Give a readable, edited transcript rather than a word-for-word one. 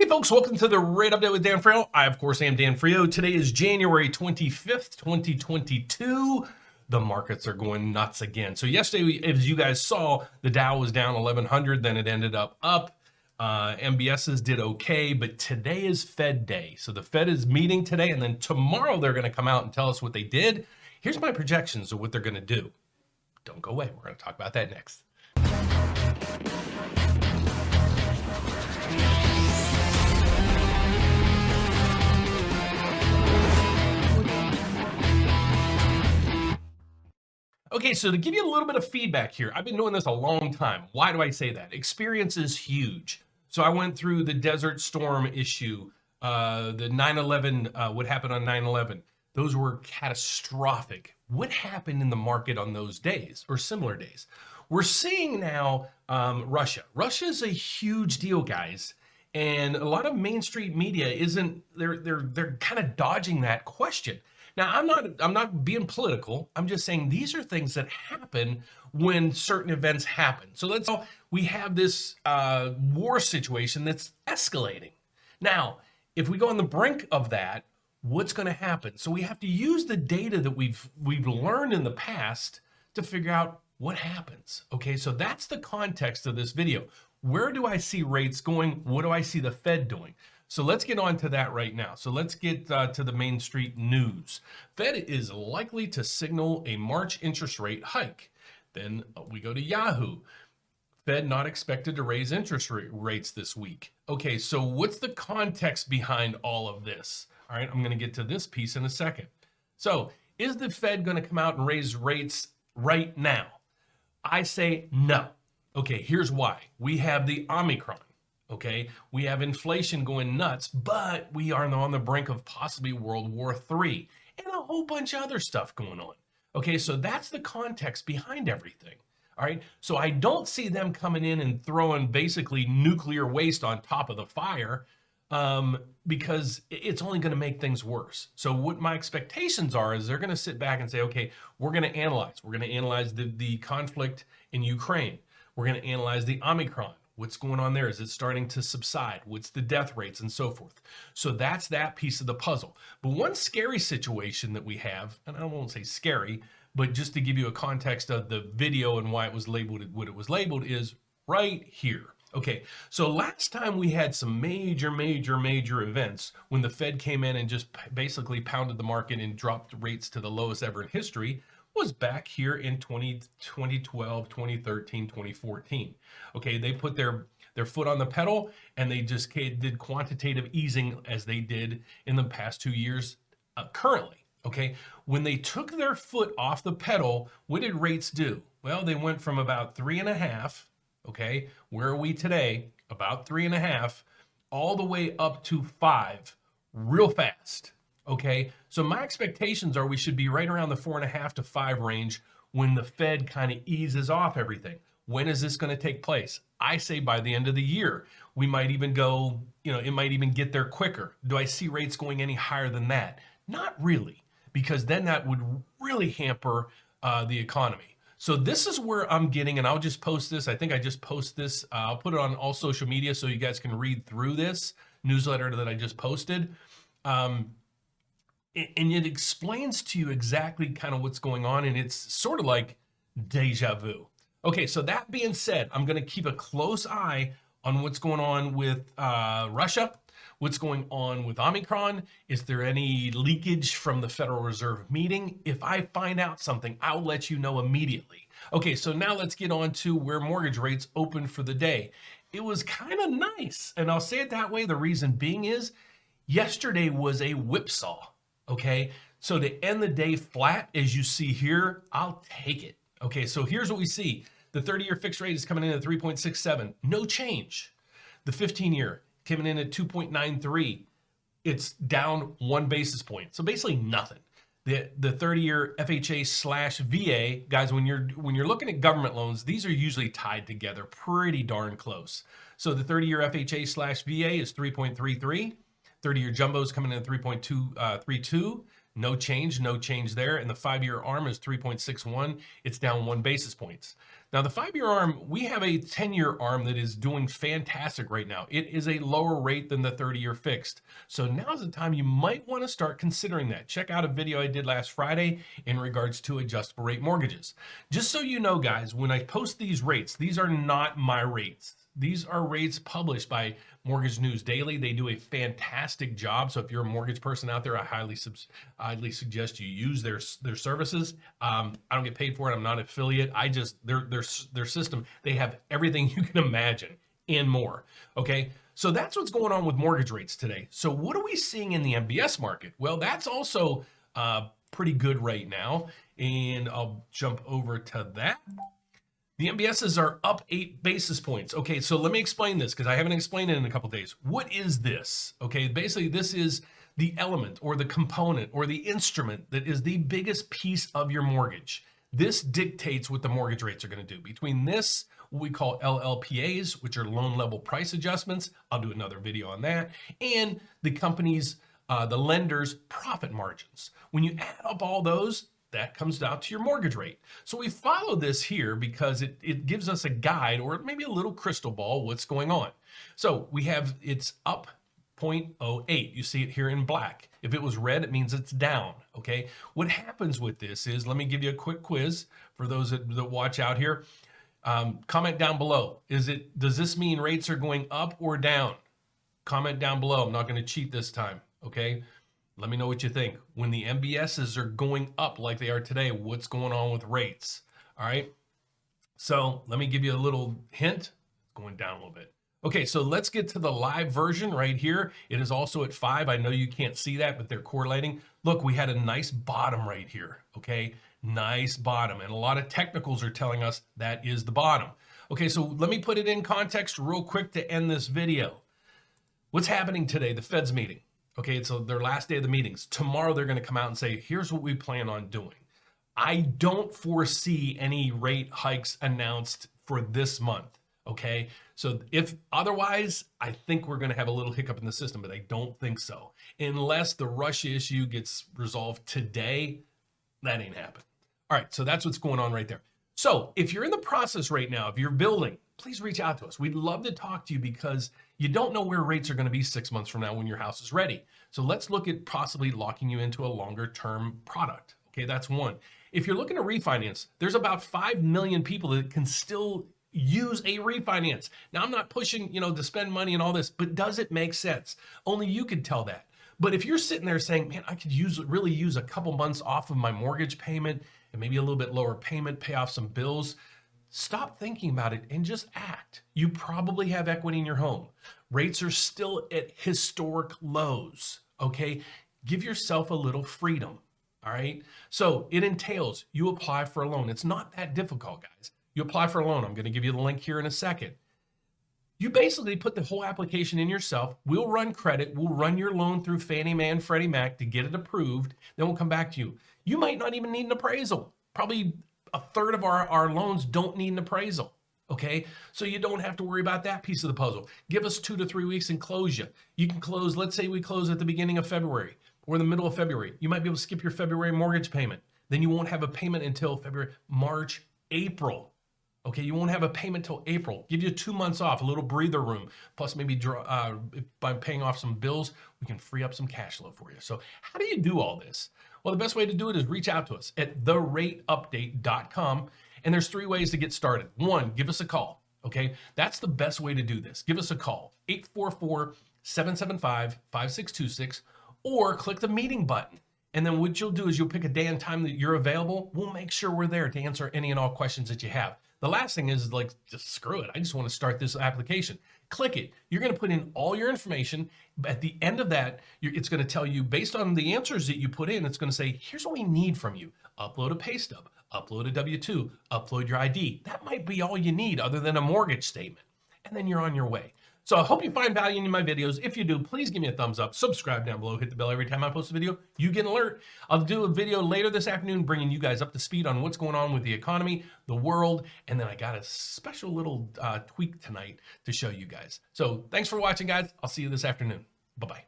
folks, welcome to the Rate Update with Dan Frio. I, of course, am Dan Frio. Today is January 25th, 2022. The markets are going nuts again. So yesterday, as you guys saw, the Dow was down 1,100, then it ended up. MBSs did okay, but today is Fed day. So the Fed is meeting today, and then tomorrow they're going to come out and tell us what they did. Here's my projections of what they're going to do. Don't go away. We're going to talk about that next. Okay, so to give you a little bit of feedback here, I've been doing this a long time. Why do I say that? Experience is huge. So I went through the Desert Storm issue, the 9/11, what happened on 9/11. Those were catastrophic. What happened in the market on those days or similar days? We're seeing now Russia. Russia's a huge deal, guys. And a lot of Main Street media they're kind of dodging that question. Now, I'm not being political. I'm just saying these are things that happen when certain events happen. So we have this war situation that's escalating. Now, if we go on the brink of that, what's going to happen? So we have to use the data that we've learned in the past to figure out what happens. Okay, so that's the context of this video. Where do I see rates going? What do I see the Fed doing? So let's get on to that right now. So let's get to the Main Street news. Fed is likely to signal a March interest rate hike. Then we go to Yahoo. Fed not expected to raise interest rates this week. Okay, so what's the context behind all of this? All right, I'm going to get to this piece in a second. So is the Fed going to come out and raise rates right now? I say no. Okay, here's why. We have the Omicron. Okay, we have inflation going nuts, but we are on the brink of possibly World War III and a whole bunch of other stuff going on. Okay, so that's the context behind everything. All right, so I don't see them coming in and throwing basically nuclear waste on top of the fire because it's only going to make things worse. So what my expectations are is they're going to sit back and say, okay, we're going to analyze. We're going to analyze the conflict in Ukraine. We're going to analyze the Omicron. What's going on there? Is it starting to subside? What's the death rates and so forth? So that's that piece of the puzzle. But one scary situation that we have, and I won't say scary, but just to give you a context of the video and why it was labeled what it was labeled is right here. Okay, so last time we had some major events when the Fed came in and just basically pounded the market and dropped rates to the lowest ever in history was back here in 2012, 2013, 2014. Okay, they put their foot on the pedal and they just did quantitative easing as they did in the past 2 years currently. Okay, when they took their foot off the pedal, what did rates do? Well, they went from about 3.5, okay, where are we today? About 3.5, all the way up to 5 real fast. Okay, so my expectations are we should be right around the 4.5 to 5 range when the Fed kind of eases off everything. When is this going to take place? I say by the end of the year. We might even go, it might even get there quicker. Do I see rates going any higher than that? Not really, because then that would really hamper the economy. So this is where I'm getting, and I'll just post this. I think I just post this. I'll put it on all social media so you guys can read through this newsletter that I just posted. And it explains to you exactly kind of what's going on, and it's sort of like deja vu. Okay, so that being said, I'm going to keep a close eye on what's going on with Russia, what's going on with Omicron. Is there any leakage from the Federal Reserve meeting? If I find out something, I'll let you know immediately. Okay, so now let's get on to where mortgage rates opened for the day. It was kind of nice, and I'll say it that way. The reason being is yesterday was a whipsaw. Okay, so to end the day flat, as you see here, I'll take it. Okay, so here's what we see. The 30-year fixed rate is coming in at 3.67, no change. The 15-year coming in at 2.93. It's down 1 basis point, so basically nothing. The 30-year FHA/VA, guys, when you're looking at government loans, these are usually tied together pretty darn close. So the 30-year FHA/VA is 3.33. 30-year jumbo is coming in at 3.32. no change there. And the 5-year ARM is 3.61. It's down 1 basis points. Now the 5-year ARM, we have a 10-year ARM that is doing fantastic right now. It is a lower rate than the 30-year fixed. So now's the time you might want to start considering that. Check out a video I did last Friday in regards to adjustable rate mortgages. Just so you know, guys, when I post these rates, these are not my rates. These are rates published by Mortgage News Daily. They do a fantastic job. So if you're a mortgage person out there, I highly suggest you use their services. I don't get paid for it. I'm not an affiliate. I just, their system, they have everything you can imagine and more. Okay. So that's what's going on with mortgage rates today. So what are we seeing in the MBS market? Well, that's also pretty good right now. And I'll jump over to that. The MBSs are up 8 basis points. Okay, so let me explain this because I haven't explained it in a couple days. What is this? Okay, basically this is the element or the component or the instrument that is the biggest piece of your mortgage. This dictates what the mortgage rates are going to do. Between this, what we call LLPAs, which are loan level price adjustments, I'll do another video on that, and the company's, the lender's profit margins. When you add up all those, that comes down to your mortgage rate. So we follow this here because it gives us a guide or maybe a little crystal ball what's going on. So we have it's up 0.08. You see it here in black. If it was red, it means it's down. Okay. What happens with this is, let me give you a quick quiz for those that watch out here. Comment down below. Does this mean rates are going up or down? Comment down below. I'm not going to cheat this time. Okay. Let me know what you think. When the MBSs are going up like they are today, what's going on with rates? All right. So let me give you a little hint. Going down a little bit. Okay, so let's get to the live version right here. It is also at 5. I know you can't see that, but they're correlating. Look, we had a nice bottom right here. Okay, nice bottom. And a lot of technicals are telling us that is the bottom. Okay, so let me put it in context real quick to end this video. What's happening today? The Fed's meeting. Okay, so their last day of the meetings. Tomorrow they're going to come out and say, here's what we plan on doing. I don't foresee any rate hikes announced for this month. Okay, so if otherwise, I think we're going to have a little hiccup in the system, but I don't think so. Unless the Russia issue gets resolved today, that ain't happening. All right, so that's what's going on right there. So if you're in the process right now, if you're building, please reach out to us. We'd love to talk to you because you don't know where rates are going to be 6 months from now when your house is ready. So let's look at possibly locking you into a longer term product. Okay, that's one. If you're looking to refinance, there's about 5 million people that can still use a refinance. Now, I'm not pushing, to spend money and all this, but does it make sense? Only you could tell that. But if you're sitting there saying, man, I could really use a couple months off of my mortgage payment and maybe a little bit lower payment, pay off some bills, stop thinking about it and just act. You probably have equity in your home. Rates are still at historic lows. Okay. Give yourself a little freedom. All right. So it entails you apply for a loan. It's not that difficult, guys. You apply for a loan. I'm going to give you the link here in a second. You basically put the whole application in yourself. We'll run credit. We'll run your loan through Fannie Mae and Freddie Mac to get it approved. Then we'll come back to you. You might not even need an appraisal. Probably a third of our loans don't need an appraisal. Okay. So you don't have to worry about that piece of the puzzle. Give us 2 to 3 weeks and close you. You can close, let's say we close at the beginning of February or the middle of February. You might be able to skip your February mortgage payment. Then you won't have a payment until February, March, April. Okay, you won't have a payment till April. Give you 2 months off, a little breather room. Plus maybe by paying off some bills, we can free up some cash flow for you. So how do you do all this? Well, the best way to do it is reach out to us at therateupdate.com. And there's 3 ways to get started. 1, give us a call. Okay, that's the best way to do this. Give us a call, 844-775-5626, or click the meeting button. And then what you'll do is you'll pick a day and time that you're available. We'll make sure we're there to answer any and all questions that you have. The last thing is like, just screw it. I just want to start this application. Click it. You're going to put in all your information. At the end of that, it's going to tell you based on the answers that you put in, it's going to say, here's what we need from you. Upload a pay stub, upload a W-2, upload your ID. That might be all you need other than a mortgage statement. And then you're on your way. So I hope you find value in my videos. If you do, please give me a thumbs up, subscribe down below, hit the bell every time I post a video. You get an alert. I'll do a video later this afternoon bringing you guys up to speed on what's going on with the economy, the world, and then I got a special little tweak tonight to show you guys. So thanks for watching, guys. I'll see you this afternoon. Bye-bye.